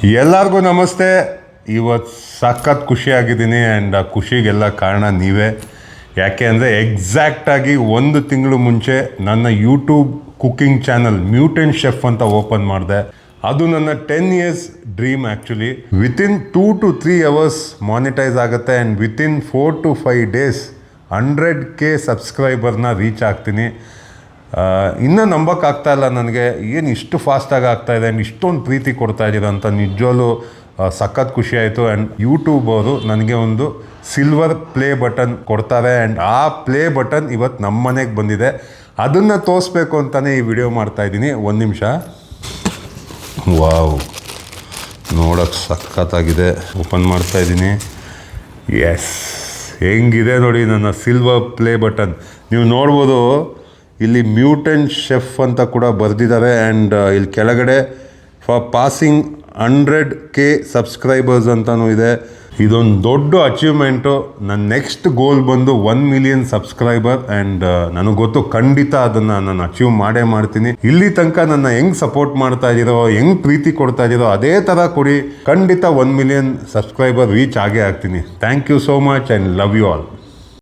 ಎಲ್ಲರಿಗೂ ನಮಸ್ತೆ. ಇವತ್ತು ಸಖತ್ ಖುಷಿಯಾಗಿದ್ದೀನಿ ಆ್ಯಂಡ್ ಆ ಖುಷಿಗೆಲ್ಲ ಕಾರಣ ನೀವೇ. ಯಾಕೆ ಅಂದರೆ ಎಕ್ಸಾಕ್ಟಾಗಿ 1 ತಿಂಗಳು ಮುಂಚೆ ನನ್ನ YouTube cooking channel mutant chef ಅಂತ ಓಪನ್ ಮಾಡಿದೆ. ಅದು ನನ್ನ 10 years dream actually. Within 2 to 3 hours monetise ಆಗುತ್ತೆ and within 4 to 5 days 100K ಸಬ್ಸ್ಕ್ರೈಬರ್ನ ರೀಚ್ ಆಗ್ತೀನಿ. ಇನ್ನೂ ನಂಬೋಕ್ಕಾಗ್ತಾ ಇಲ್ಲ ನನಗೆ, ಏನು ಇಷ್ಟು ಫಾಸ್ಟಾಗಿ ಆಗ್ತಾಯಿದೆ ಆ್ಯಂಡ್ ಇಷ್ಟೊಂದು ಪ್ರೀತಿ ಕೊಡ್ತಾ ಇದ್ದೀರ ಅಂತ ನಿಜವಾಗ್ಲೂ ಸಖತ್ ಖುಷಿ ಆಯಿತು. ಆ್ಯಂಡ್ ಯೂಟ್ಯೂಬ್ ಅವರು ನನಗೆ ಒಂದು ಸಿಲ್ವರ್ ಪ್ಲೇ ಬಟನ್ ಕೊಡ್ತಾರೆ ಆ್ಯಂಡ್ ಆ ಪ್ಲೇ ಬಟನ್ ಇವತ್ತು ನಮ್ಮ ಮನೆಗೆ ಬಂದಿದೆ. ಅದನ್ನು ತೋರಿಸ್ಬೇಕು ಅಂತಲೇ ಈ ವಿಡಿಯೋ ಮಾಡ್ತಾಯಿದ್ದೀನಿ. 1 ನಿಮಿಷ. ವಾವ್, ನೋಡೋಕ್ಕೆ ಸಖತ್ತಾಗಿದೆ. ಓಪನ್ ಮಾಡ್ತಾಯಿದ್ದೀನಿ. ಎಸ್, ಹೆಂಗಿದೆ ನೋಡಿ ನನ್ನ ಸಿಲ್ವರ್ ಪ್ಲೇ ಬಟನ್. ನೀವು ನೋಡ್ಬೋದು ಇಲ್ಲಿ ಮ್ಯೂಟೆಂಟ್ ಶೆಫ್ ಅಂತ ಕೂಡ ಬರೆದಿದ್ದಾರೆ ಆ್ಯಂಡ್ ಇಲ್ಲಿ ಕೆಳಗಡೆ ಫಾರ್ ಪಾಸಿಂಗ್ 100K ಸಬ್ಸ್ಕ್ರೈಬರ್ಸ್ ಅಂತಲೂ ಇದೆ. ಇದೊಂದು ದೊಡ್ಡ ಅಚೀವ್ಮೆಂಟು. ನನ್ನ ನೆಕ್ಸ್ಟ್ ಗೋಲ್ ಬಂದು 1 million ಸಬ್ಸ್ಕ್ರೈಬರ್ ಆ್ಯಂಡ್ ನನಗೆ ಗೊತ್ತು ಖಂಡಿತ ಅದನ್ನು ನಾನು ಅಚೀವ್ ಮಾಡೇ ಮಾಡ್ತೀನಿ. ಇಲ್ಲಿ ತನಕ ನನ್ನ ಹೆಂಗೆ ಸಪೋರ್ಟ್ ಮಾಡ್ತಾ ಇದ್ದೀರೋ, ಹೆಂಗೆ ಪ್ರೀತಿ ಕೊಡ್ತಾ ಇದ್ದೀರೋ ಅದೇ ಥರ ಕೊಡಿ. ಖಂಡಿತ 1 million ಸಬ್ಸ್ಕ್ರೈಬರ್ ರೀಚ್ ಆಗೇ ಆಗ್ತೀನಿ. Thank you so much and love you all.